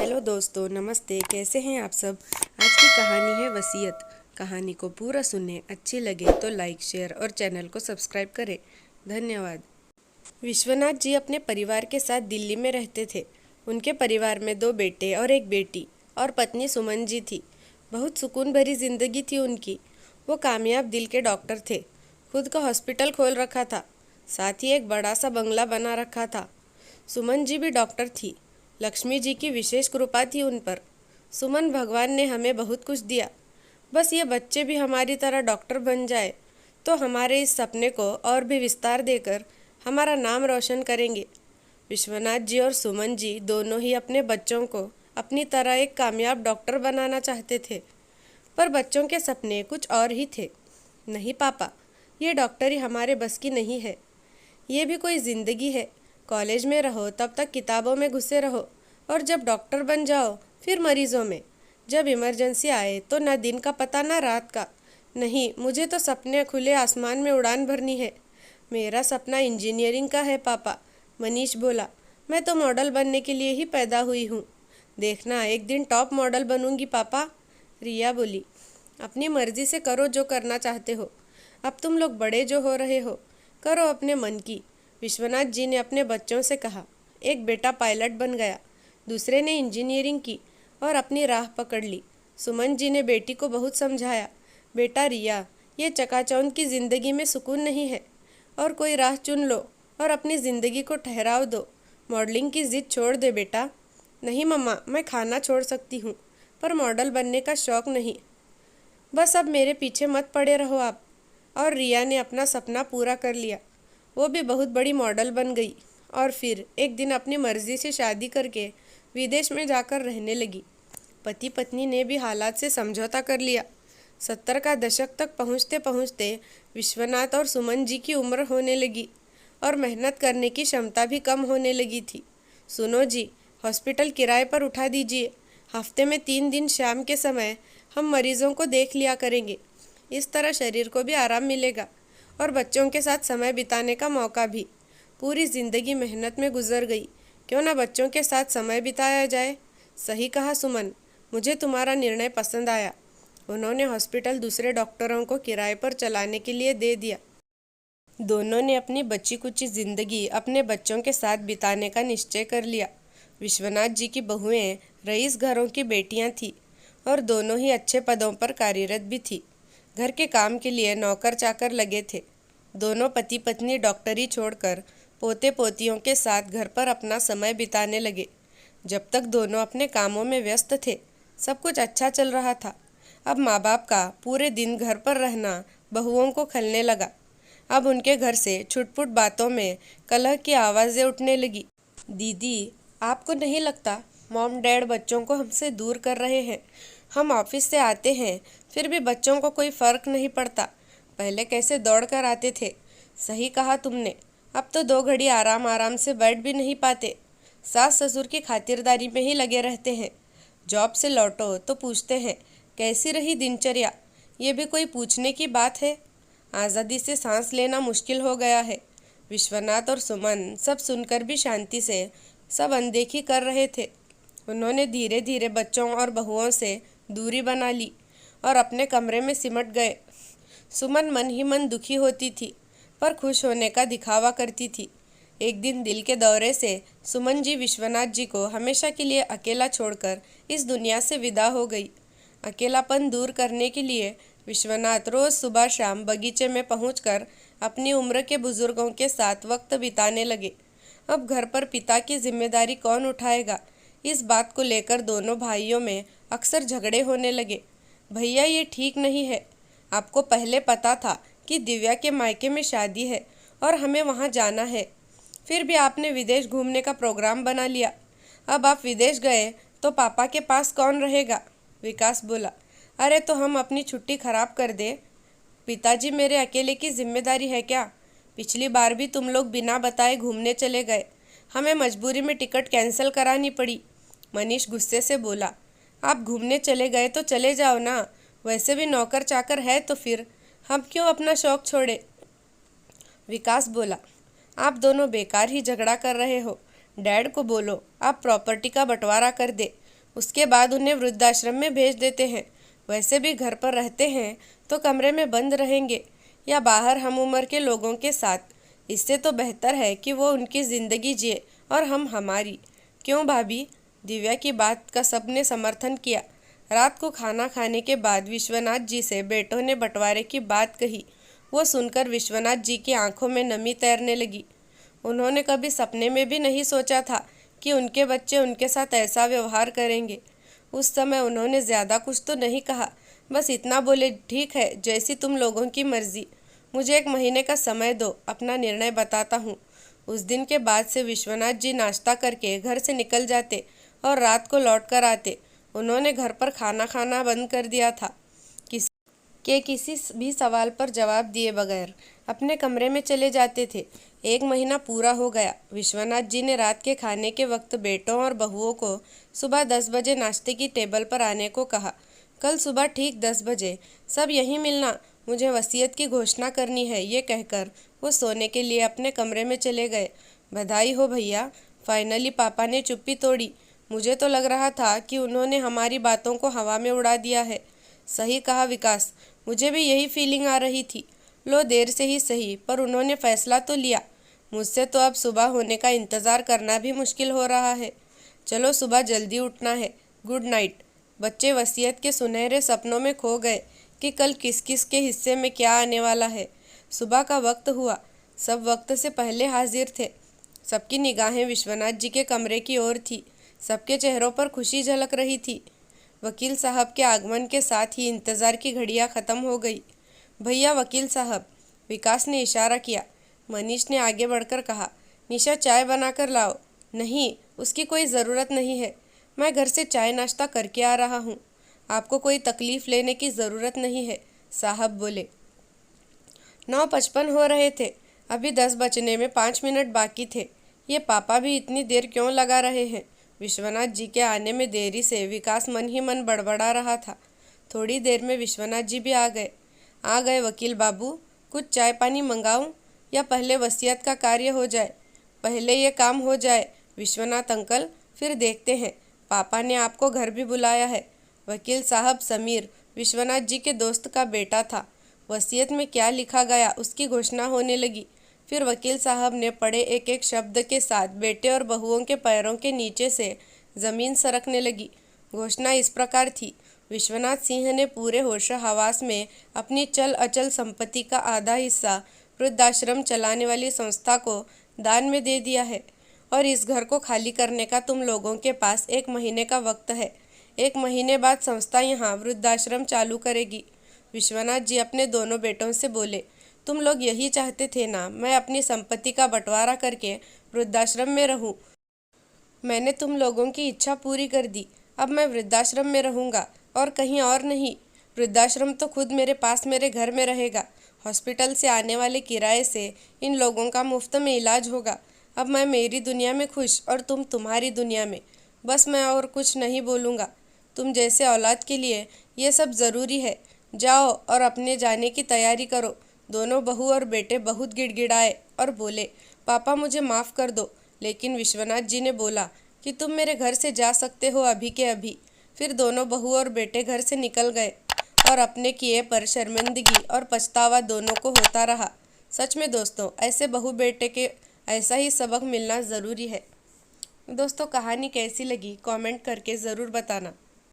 Hello दोस्तों, नमस्ते। कैसे हैं आप सब। आज की कहानी है वसीयत। कहानी को पूरा सुने, अच्छी लगे तो लाइक, शेयर और चैनल को सब्सक्राइब करें। धन्यवाद। विश्वनाथ जी अपने परिवार के साथ दिल्ली में रहते थे। उनके परिवार में 2 बेटे और 1 बेटी और पत्नी सुमन जी थी। बहुत सुकून भरी जिंदगी थी उनकी। वो कामयाब दिल के डॉक्टर थे। खुद का हॉस्पिटल खोल रखा था, साथ ही एक बड़ा सा बंगला बना रखा था। सुमन जी भी डॉक्टर थी। लक्ष्मी जी की विशेष कृपा थी उन पर। सुमन, भगवान ने हमें बहुत कुछ दिया। बस ये बच्चे भी हमारी तरह डॉक्टर बन जाए तो हमारे इस सपने को और भी विस्तार देकर हमारा नाम रोशन करेंगे। विश्वनाथ जी और सुमन जी दोनों ही अपने बच्चों को अपनी तरह एक कामयाब डॉक्टर बनाना चाहते थे, पर बच्चों के सपने कुछ और ही थे। नहीं पापा, ये डॉक्टरी हमारे बस की नहीं है। ये भी कोई ज़िंदगी है। कॉलेज में रहो तब तक किताबों में घुसे रहो, और जब डॉक्टर बन जाओ फिर मरीजों में। जब इमरजेंसी आए तो ना दिन का पता ना रात का। नहीं, मुझे तो सपने खुले आसमान में उड़ान भरनी है। मेरा सपना इंजीनियरिंग का है पापा, मनीष बोला। मैं तो मॉडल बनने के लिए ही पैदा हुई हूँ। देखना, एक दिन टॉप मॉडल बनूंगी पापा, रिया बोली। अपनी मर्जी से करो जो करना चाहते हो। अब तुम लोग बड़े जो हो रहे हो, करो अपने मन की, विश्वनाथ जी ने अपने बच्चों से कहा। एक बेटा पायलट बन गया, दूसरे ने इंजीनियरिंग की और अपनी राह पकड़ ली। सुमन जी ने बेटी को बहुत समझाया। बेटा रिया, ये चकाचौंध की ज़िंदगी में सुकून नहीं है, और कोई राह चुन लो और अपनी ज़िंदगी को ठहराव दो। मॉडलिंग की ज़िद छोड़ दे बेटा। नहीं मम्मा, मैं खाना छोड़ सकती हूँ, पर मॉडल बनने का शौक़ नहीं। बस अब मेरे पीछे मत पड़े रहो आप। और रिया ने अपना सपना पूरा कर लिया। वो भी बहुत बड़ी मॉडल बन गई और फिर एक दिन अपनी मर्जी से शादी करके विदेश में जाकर रहने लगी। पति पत्नी ने भी हालात से समझौता कर लिया। 70 का दशक तक पहुँचते पहुँचते विश्वनाथ और सुमन जी की उम्र होने लगी और मेहनत करने की क्षमता भी कम होने लगी थी। सुनो जी, हॉस्पिटल किराए पर उठा दीजिए। हफ्ते में 3 दिन शाम के समय हम मरीजों को देख लिया करेंगे। इस तरह शरीर को भी आराम मिलेगा और बच्चों के साथ समय बिताने का मौका भी। पूरी ज़िंदगी मेहनत में गुजर गई, क्यों ना बच्चों के साथ समय बिताया जाए। सही कहा सुमन, मुझे तुम्हारा निर्णय पसंद आया। उन्होंने हॉस्पिटल दूसरे डॉक्टरों को किराए पर चलाने के लिए दे दिया। दोनों ने अपनी बची कुची ज़िंदगी अपने बच्चों के साथ बिताने का निश्चय कर लिया। विश्वनाथ जी की बहुएं रईस घरों की बेटियां थीं और दोनों ही अच्छे पदों पर कार्यरत भी थी। घर के काम के लिए नौकर चाकर लगे थे। दोनों पति पत्नी डॉक्टरी छोड़कर पोते पोतियों के साथ घर पर अपना समय बिताने लगे। जब तक दोनों अपने कामों में व्यस्त थे, सब कुछ अच्छा चल रहा था। अब माँ बाप का पूरे दिन घर पर रहना बहुओं को खलने लगा। अब उनके घर से छुटपुट बातों में कलह की आवाज़ें उठने लगी। दीदी, आपको नहीं लगता मॉम डैड बच्चों को हमसे दूर कर रहे हैं? हम ऑफिस से आते हैं, फिर भी बच्चों को कोई फ़र्क नहीं पड़ता। पहले कैसे दौड़ कर आते थे। सही कहा तुमने। अब तो 2 घड़ी आराम आराम से बैठ भी नहीं पाते। सास ससुर की खातिरदारी में ही लगे रहते हैं। जॉब से लौटो तो पूछते हैं, कैसी रही दिनचर्या? ये भी कोई पूछने की बात है? आज़ादी से सांस लेना मुश्किल हो गया है। विश्वनाथ और सुमन सब सुनकर भी शांति से सब अनदेखी कर रहे थे। उन्होंने धीरे धीरे बच्चों और बहुओं से दूरी बना ली और अपने कमरे में सिमट गए। सुमन मन ही मन दुखी होती थी, पर खुश होने का दिखावा करती थी। एक दिन दिल के दौरे से सुमन जी विश्वनाथ जी को हमेशा के लिए अकेला छोड़कर इस दुनिया से विदा हो गई। अकेलापन दूर करने के लिए विश्वनाथ रोज़ सुबह शाम बगीचे में पहुंचकर अपनी उम्र के बुजुर्गों के साथ वक्त बिताने लगे। अब घर पर पिता की जिम्मेदारी कौन उठाएगा, इस बात को लेकर दोनों भाइयों में अक्सर झगड़े होने लगे। भैया, ये ठीक नहीं है। आपको पहले पता था कि दिव्या के मायके में शादी है और हमें वहाँ जाना है, फिर भी आपने विदेश घूमने का प्रोग्राम बना लिया। अब आप विदेश गए तो पापा के पास कौन रहेगा? विकास बोला। अरे तो हम अपनी छुट्टी खराब कर दे? पिताजी, मेरे अकेले की जिम्मेदारी है क्या? पिछली बार भी तुम लोग बिना बताए घूमने चले गए, हमें मजबूरी में टिकट कैंसिल करानी पड़ी। मनीष गुस्से से बोला। आप घूमने चले गए तो चले जाओ ना, वैसे भी नौकर चाकर है तो फिर हम क्यों अपना शौक छोड़े? विकास बोला। आप दोनों बेकार ही झगड़ा कर रहे हो। डैड को बोलो आप प्रॉपर्टी का बंटवारा कर दे। उसके बाद उन्हें वृद्धाश्रम में भेज देते हैं। वैसे भी घर पर रहते हैं तो कमरे में बंद रहेंगे या बाहर हम उम्र के लोगों के साथ। इससे तो बेहतर है कि वो उनकी ज़िंदगी जिए और हम हमारी। क्यों भाभी? दिव्या की बात का सबने समर्थन किया। रात को खाना खाने के बाद विश्वनाथ जी से बेटों ने बंटवारे की बात कही। वो सुनकर विश्वनाथ जी की आंखों में नमी तैरने लगी। उन्होंने कभी सपने में भी नहीं सोचा था कि उनके बच्चे उनके साथ ऐसा व्यवहार करेंगे। उस समय उन्होंने ज़्यादा कुछ तो नहीं कहा, बस इतना बोले, ठीक है, जैसी तुम लोगों की मर्जी, मुझे 1 महीने का समय दो, अपना निर्णय बताता हूँ। उस दिन के बाद से विश्वनाथ जी नाश्ता करके घर से निकल जाते और रात को लौट कर आते। उन्होंने घर पर खाना खाना बंद कर दिया था। किसी भी सवाल पर जवाब दिए बगैर अपने कमरे में चले जाते थे। 1 महीना पूरा हो गया। विश्वनाथ जी ने रात के खाने के वक्त बेटों और बहुओं को सुबह 10 बजे नाश्ते की टेबल पर आने को कहा। कल सुबह ठीक 10 बजे सब यहीं मिलना, मुझे वसीयत की घोषणा करनी है, ये कहकर वो सोने के लिए अपने कमरे में चले गए। बधाई हो भैया, फाइनली पापा ने चुप्पी तोड़ी। मुझे तो लग रहा था कि उन्होंने हमारी बातों को हवा में उड़ा दिया है। सही कहा विकास, मुझे भी यही फीलिंग आ रही थी। लो, देर से ही सही, पर उन्होंने फैसला तो लिया। मुझसे तो अब सुबह होने का इंतज़ार करना भी मुश्किल हो रहा है। चलो, सुबह जल्दी उठना है। Good night. बच्चे वसीयत के सुनहरे सपनों में खो गए कि कल किस किस के हिस्से में क्या आने वाला है। सुबह का वक्त हुआ। सब वक्त से पहले हाजिर थे। सबकी निगाहें विश्वनाथ जी के कमरे की ओर थी। सबके चेहरों पर खुशी झलक रही थी। वकील साहब के आगमन के साथ ही इंतज़ार की घड़ियां ख़त्म हो गई। भैया वकील साहब, विकास ने इशारा किया। मनीष ने आगे बढ़कर कहा, निशा चाय बनाकर लाओ। नहीं, उसकी कोई ज़रूरत नहीं है, मैं घर से चाय नाश्ता करके आ रहा हूँ। आपको कोई तकलीफ़ लेने की ज़रूरत नहीं है, साहब बोले। 9:55 हो रहे थे। अभी 10 बजने में 5 मिनट बाकी थे। ये पापा भी इतनी देर क्यों लगा रहे हैं? विश्वनाथ जी के आने में देरी से विकास मन ही मन बड़बड़ा रहा था। थोड़ी देर में विश्वनाथ जी भी आ गए वकील बाबू, कुछ चाय पानी मंगाऊं या पहले वसीयत का कार्य हो जाए? पहले ये काम हो जाए विश्वनाथ अंकल, फिर देखते हैं। पापा ने आपको घर भी बुलाया है। वकील साहब समीर विश्वनाथ जी के दोस्त का बेटा था। वसीयत में क्या लिखा गया उसकी घोषणा होने लगी। फिर वकील साहब ने पढ़े एक एक शब्द के साथ बेटे और बहुओं के पैरों के नीचे से ज़मीन सरकने लगी। घोषणा इस प्रकार थी, विश्वनाथ सिंह ने पूरे होशो हवास में अपनी चल अचल संपत्ति का आधा हिस्सा वृद्धाश्रम चलाने वाली संस्था को दान में दे दिया है और इस घर को खाली करने का तुम लोगों के पास 1 महीने का वक्त है। 1 महीने बाद संस्था यहाँ वृद्धाश्रम चालू करेगी। विश्वनाथ जी अपने दोनों बेटों से बोले, तुम लोग यही चाहते थे ना, मैं अपनी संपत्ति का बंटवारा करके वृद्धाश्रम में रहूं। मैंने तुम लोगों की इच्छा पूरी कर दी। अब मैं वृद्धाश्रम में रहूंगा और कहीं और नहीं। वृद्धाश्रम तो खुद मेरे पास मेरे घर में रहेगा। हॉस्पिटल से आने वाले किराए से इन लोगों का मुफ्त में इलाज होगा। अब मैं मेरी दुनिया में खुश और तुम तुम्हारी दुनिया में। बस मैं और कुछ नहीं बोलूँगा। तुम जैसे औलाद के लिए ये सब ज़रूरी है। जाओ और अपने जाने की तैयारी करो। दोनों बहू और बेटे बहुत गिड़गिड़ाए और बोले, पापा मुझे माफ़ कर दो। लेकिन विश्वनाथ जी ने बोला कि तुम मेरे घर से जा सकते हो अभी के अभी। फिर दोनों बहू और बेटे घर से निकल गए और अपने किए पर शर्मिंदगी और पछतावा दोनों को होता रहा। सच में दोस्तों, ऐसे बहू बेटे के ऐसा ही सबक मिलना ज़रूरी है। दोस्तों, कहानी कैसी लगी कमेंट करके ज़रूर बताना।